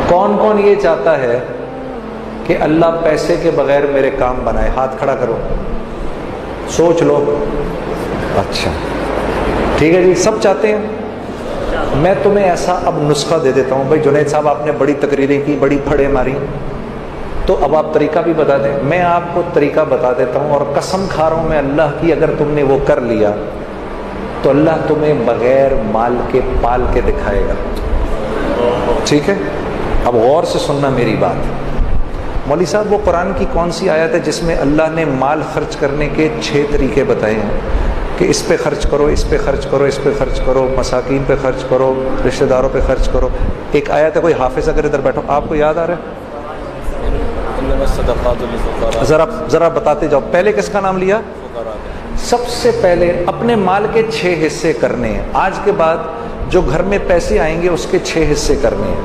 کون کون یہ چاہتا ہے کہ اللہ پیسے کے بغیر میرے کام بنائے؟ ہاتھ کھڑا کرو، سوچ لو۔ اچھا ٹھیک ہے جی، سب چاہتے ہیں۔ میں تمہیں ایسا اب نسخہ دے دیتا ہوں، بھائی جنید صاحب آپ نے بڑی تقریریں کی، بڑی پھڑیں ماری، تو اب آپ طریقہ بھی بتا دیں۔ میں آپ کو طریقہ بتا دیتا ہوں، اور قسم کھا رہا ہوں میں اللہ کی، اگر تم نے وہ کر لیا تو اللہ تمہیں بغیر مال کے پال کے دکھائے گا۔ ٹھیک ہے، اب غور سے سننا میری بات۔ مولوی صاحب وہ قرآن کی کون سی آیت ہے جس میں اللہ نے مال خرچ کرنے کے 6 طریقے بتائے ہیں کہ اس پہ خرچ کرو، اس پہ خرچ کرو، اس پہ خرچ کرو، مساکین پہ خرچ کرو، رشتہ داروں پہ خرچ کرو؟ ایک آیت ہے، کوئی حافظ اگر ادھر بیٹھو آپ کو یاد آ رہا ہے؟ ذرا بتاتے جاؤ، پہلے کس کا نام لیا؟ سب سے پہلے اپنے مال کے 6 حصے کرنے ہیں۔ آج کے بعد جو گھر میں پیسے آئیں گے اس کے 6 حصے کرنے ہیں۔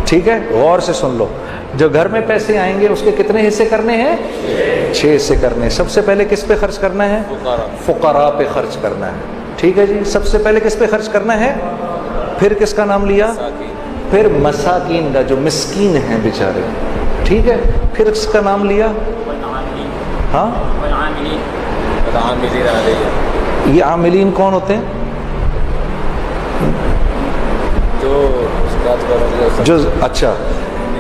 ٹھیک ہے، غور سے سن لو، جو گھر میں پیسے آئیں گے اس کے کتنے حصے کرنے ہیں؟ 6 حصے کرنے ہیں۔ سب سے پہلے کس پہ خرچ کرنا ہے؟ فقراء پہ خرچ کرنا ہے۔ ٹھیک ہے جی، سب سے پہلے کس پہ خرچ کرنا ہے؟ پھر کس کا نام لیا؟ پھر مساکین کا، جو مسکین ہیں بیچارے۔ ٹھیک ہے، پھر اس کا نام لیا؟ ہاں، یہ عاملین کون ہوتے ہیں؟ جو اچھا،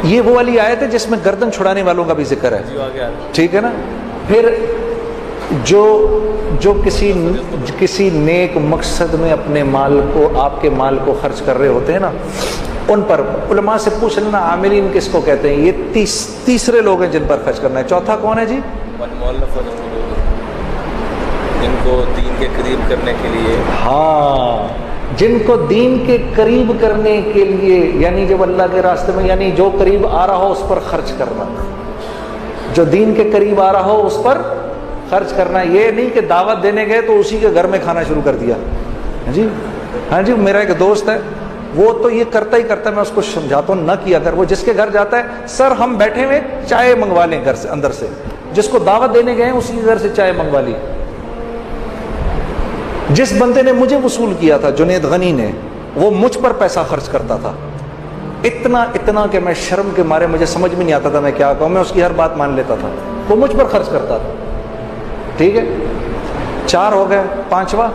یہ وہ والی آیت ہے جس میں گردن چھڑانے والوں کا بھی ذکر ہے۔ ٹھیک ہے نا، پھر جو کسی نیک مقصد میں اپنے مال کو، آپ کے مال کو خرچ کر رہے ہوتے ہیں نا، ان پر علماء سے پوچھ لینا عاملین کس کو کہتے ہیں۔ یہ تیسرے لوگ ہیں جن پر خرچ کرنا ہے۔ چوتھا کون ہے جی؟ جن کو دین کے قریب کرنے کے لیے، ہاں، جن کو دین کے قریب کرنے کے لیے، یعنی جب اللہ کے راستے میں، یعنی جو قریب آ رہا ہو اس پر خرچ کرنا، جو دین کے قریب آ رہا ہو اس پر خرچ کرنا۔ یہ نہیں کہ دعوت دینے گئے تو اسی کے گھر میں کھانا شروع کر دیا۔ جی ہاں جی، میرا ایک دوست ہے، وہ تو یہ کرتا ہی کرتا ہے، میں اس کو سمجھاتا ہوں نہ کیا کر۔ وہ جس کے گھر جاتا ہے، سر ہم بیٹھے ہوئے چائے منگوا لیں گھر سے، اندر سے، جس کو دعوت دینے گئے اسی کے گھر سے چائے منگوا لی۔ جس بندے نے مجھے وصول کیا تھا، جنید غنی نے، وہ مجھ پر پیسہ خرچ کرتا تھا، اتنا کہ میں شرم کے مارے مجھے سمجھ میں نہیں آتا تھا میں کیا کہوں، میں اس کی ہر بات مان لیتا تھا، وہ مجھ پر خرچ کرتا تھا۔ ٹھیک ہے، 4 ہو گئے، 5واں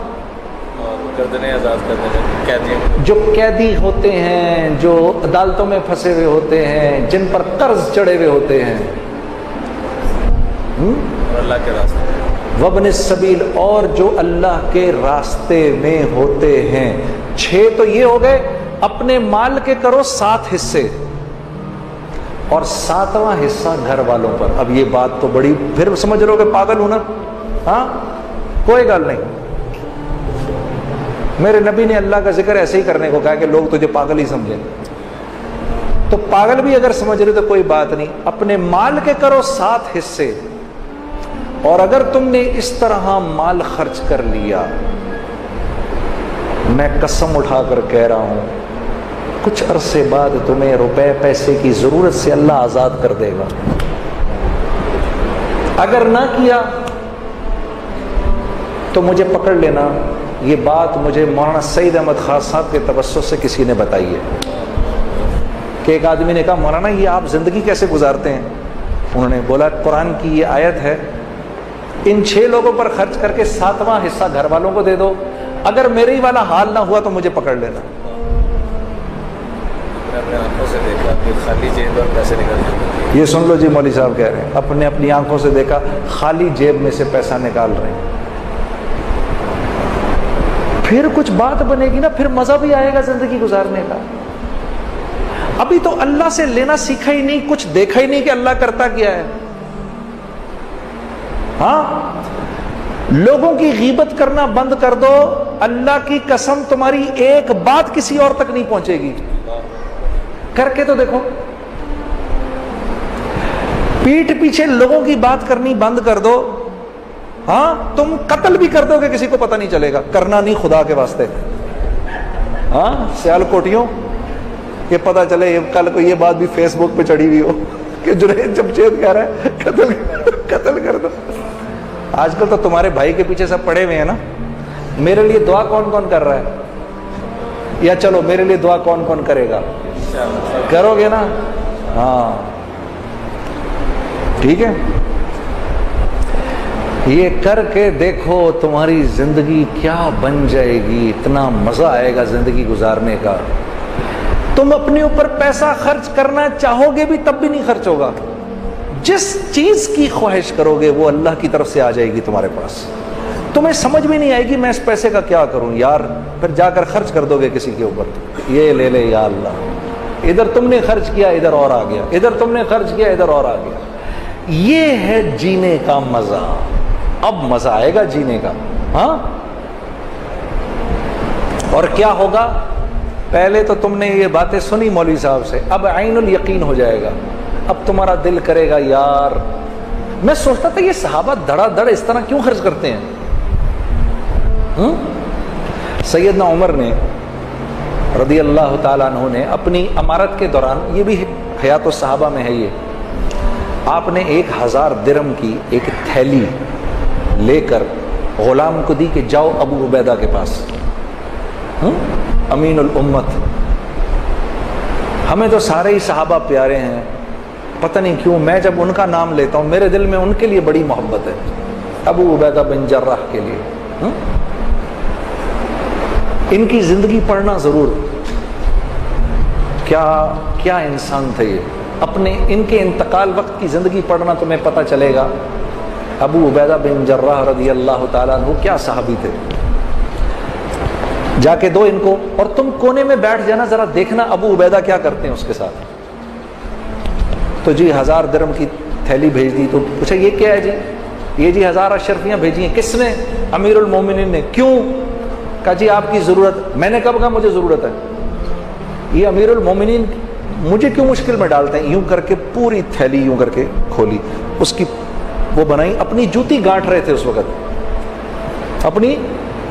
جو قیدی ہوتے ہیں، جو عدالتوں میں پھنسے ہوئے ہوتے ہیں، جن پر قرض چڑھے ہوئے ہوتے ہیں، اللہ کے راستے، وابن السبیل، اور جو اللہ کے راستے میں ہوتے ہیں۔ 6 تو یہ ہو گئے۔ اپنے مال کے کرو 7 حصے، اور 7واں حصہ گھر والوں پر۔ اب یہ بات تو بڑی، پھر سمجھ لو کہ پاگل ہوں نا؟ ہاں، کوئی گل نہیں، میرے نبی نے اللہ کا ذکر ایسے ہی کرنے کو کہا کہ لوگ تجھے پاگل ہی سمجھیں، تو پاگل بھی اگر سمجھ رہے تو کوئی بات نہیں۔ اپنے مال کے کرو 7 حصے، اور اگر تم نے اس طرح مال خرچ کر لیا، میں قسم اٹھا کر کہہ رہا ہوں، کچھ عرصے بعد تمہیں روپے پیسے کی ضرورت سے اللہ آزاد کر دے گا۔ اگر نہ کیا تو مجھے پکڑ لینا، یہ بات مجھے مولانا سعید احمد خان صاحب کے توسط سے کسی نے بتائی ہے، کہ ایک آدمی نے کہا مولانا یہ آپ زندگی کیسے گزارتے ہیں؟ انہوں نے بولا قرآن کی یہ آیت ہے، ان 6 لوگوں پر خرچ کر کے 7واں حصہ گھر والوں کو دے دو، اگر میرے ہی والا حال نہ ہوا تو مجھے پکڑ لینا۔ اپنے آنکھوں سے دیکھا کہ خالی جیب میں پیسے نکل، یہ سن لو جی، مولوی صاحب کہہ رہے ہیں اپنی آنکھوں سے دیکھا، خالی جیب میں سے پیسہ نکال رہے ہیں۔ پھر کچھ بات بنے گی نا، پھر مزہ بھی آئے گا زندگی گزارنے کا۔ ابھی تو اللہ سے لینا سیکھا ہی نہیں، کچھ دیکھا ہی نہیں کہ اللہ کرتا کیا ہے۔ ہاں، لوگوں کی غیبت کرنا بند کر دو، اللہ کی قسم تمہاری ایک بات کسی اور تک نہیں پہنچے گی۔ کر کے تو دیکھو، پیٹھ پیچھے لوگوں کی بات کرنی بند کر دو، ہاں تم قتل بھی کر دو گے کسی کو پتہ نہیں چلے گا، کرنا نہیں خدا کے واسطے۔ ہاں سیال کوٹیوں، یہ پتہ چلے کل کو یہ بات بھی فیس بک پہ چڑھی ہوئی ہو کہ جنید جمشید کہہ رہا ہے قتل کر دو۔ آج کل تو تمہارے بھائی کے پیچھے سب پڑے ہوئے ہیں نا، میرے لیے دعا کون کون کر رہا ہے، یا چلو میرے لیے دعا کون کون کرے گا؟ کرو گے نا؟ ہاں ٹھیک ہے، یہ کر کے دیکھو تمہاری زندگی کیا بن جائے گی، اتنا مزہ آئے گا زندگی گزارنے کا. تم اپنے اوپر پیسہ خرچ کرنا چاہو گے بھی تب بھی نہیں خرچ ہوگا. جس چیز کی خواہش کرو گے وہ اللہ کی طرف سے آ جائے گی تمہارے پاس. تمہیں سمجھ بھی نہیں آئے گی میں اس پیسے کا کیا کروں یار، پھر جا کر خرچ کر دو گے کسی کے اوپر، یہ لے لے یا اللہ. ادھر تم نے خرچ کیا ادھر اور آ گیا، ادھر تم نے خرچ کیا ادھر اور آ گیا. یہ ہے جینے کا مزہ. اب مزہ آئے گا جینے کا. ہاں اور کیا ہوگا؟ پہلے تو تم نے یہ باتیں سنی مولوی صاحب سے، اب عین الیقین ہو جائے گا. اب تمہارا دل کرے گا یار. میں سوچتا تھا یہ صحابہ دھڑا دھڑ اس طرح کیوں خرچ کرتے ہیں. سیدنا عمر نے رضی اللہ تعالیٰ عنہ نے اپنی امارت کے دوران، یہ بھی حیات الصحابہ میں ہے، یہ آپ نے 1000 درہم کی ایک تھیلی لے کر غلام کو دی کہ جاؤ ابو عبیدہ کے پاس، امین الامت. ہمیں تو سارے ہی صحابہ پیارے ہیں، پتہ نہیں کیوں میں جب ان کا نام لیتا ہوں میرے دل میں ان کے لیے بڑی محبت ہے، ابو عبیدہ بن جراح کے لیے. ان کی زندگی پڑھنا ضرور، کیا انسان تھے یہ. اپنے ان کے انتقال وقت کی زندگی پڑھنا تمہیں پتہ چلے گا ابو عبیدہ بن جراح رضی اللہ تعالیٰ عنہ کیا صحابی تھے. جا کے دو ان کو، اور تم کونے میں بیٹھ جانا، ذرا دیکھنا ابو عبیدہ کیا کرتے ہیں اس کے ساتھ. تو جی 1000 درہم کی تھیلی بھیج دی. تو پوچھا یہ کیا ہے جی؟ یہ جی 1000 اشرفیاں بھیجی ہیں. کس نے؟ امیر المومنین نے. کیوں؟ کہا جی آپ کی ضرورت. میں نے کب کہا مجھے ضرورت ہے؟ یہ امیر المومنین مجھے کیوں مشکل میں ڈالتے ہیں؟ یوں کر کے پوری تھیلی یوں کر کے کھولی، اس کی وہ بنائی. اپنی جوتی گانٹ رہے تھے اس وقت، اپنی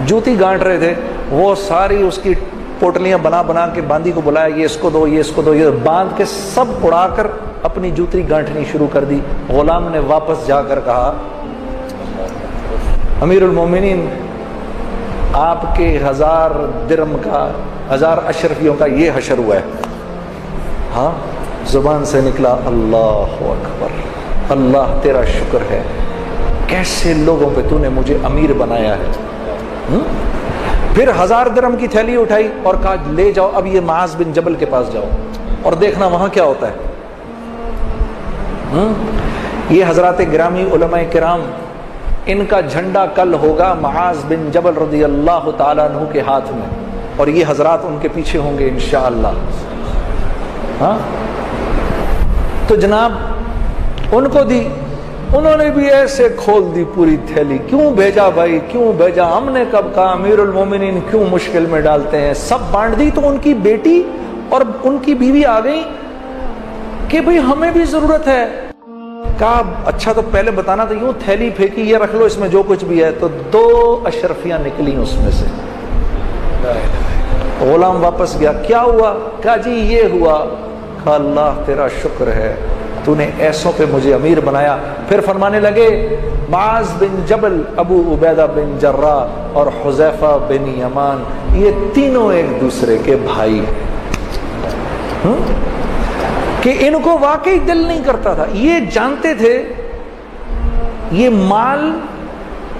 جوتی گانٹ رہے تھے. وہ ساری اس کی پوٹلیاں بنا کے باندی کو بلایا، یہ اس کو دو، یہ اس کو دو، یہ باندھ کے سب اڑا کر اپنی جوتی گانٹھنی شروع کر دی. غلام نے واپس جا کر کہا امیر المومنین آپ کے 1000 درہم کا، 1000 اشرفیوں کا یہ حشر ہوا ہے. ہاں زبان سے نکلا اللہ اکبر، اللہ تیرا شکر ہے، کیسے لوگوں پہ تو نے مجھے امیر بنایا ہے. پھر 1000 درہم کی تھیلی اٹھائی اور کہا لے جاؤ اب یہ معاذ بن جبل کے پاس جاؤ اور دیکھنا وہاں کیا ہوتا ہے. یہ حضرات گرامی علماء کرام، ان کا جھنڈا کل ہوگا معاذ بن جبل رضی اللہ تعالیٰ عنہ کے ہاتھ میں، اور یہ حضرات ان کے پیچھے ہوں گے انشاءاللہ. ہاں تو جناب ان کو دی، انہوں نے بھی ایسے کھول دی پوری تھیلی. کیوں بھیجا بھائی، کیوں بھیجا؟ ہم نے کب کہا امیر المومنین کیوں مشکل میں ڈالتے ہیں. سب بانٹ دی. تو ان کی بیٹی اور ان کی بیوی آ گئی کہ بھئی ہمیں بھی ضرورت ہے. کہا اچھا تو پہلے بتانا تھا. یوں تھیلی پھینکی، یہ رکھ لو اس میں جو کچھ بھی ہے. تو 2 اشرفیاں نکلی اس میں سے. غلام واپس گیا، کیا ہوا؟ کہا جی یہ ہوا. کہا اللہ تیرا شکر ہے، تو نے ایسوں پہ مجھے امیر بنایا. پھر فرمانے لگے معاذ بن جبل، ابو عبیدہ بن جراح اور حذیفہ بن یمان، یہ تینوں ایک دوسرے کے بھائی، کہ ان کو واقعی دل نہیں کرتا تھا. یہ جانتے تھے یہ مال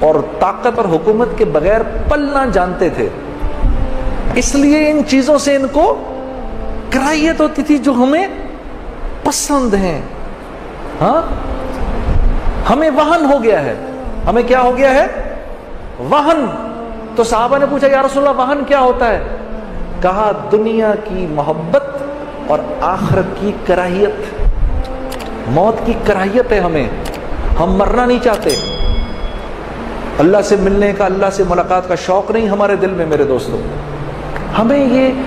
اور طاقت اور حکومت کے بغیر پلنا جانتے تھے، اس لیے ان چیزوں سے ان کو کراہیت ہوتی تھی جو ہمیں پسند ہیں. ہاں ہمیں وہن ہو گیا ہے. ہمیں کیا ہو گیا ہے؟ وہن. تو صحابہ نے پوچھا یا رسول اللہ وہن کیا ہوتا ہے؟ کہا دنیا کی محبت اور آخرت کی کراہیت، موت کی کراہیت ہے ہمیں. ہم مرنا نہیں چاہتے. اللہ سے ملنے کا، اللہ سے ملاقات کا شوق نہیں ہمارے دل میں میرے دوستوں. ہمیں یہ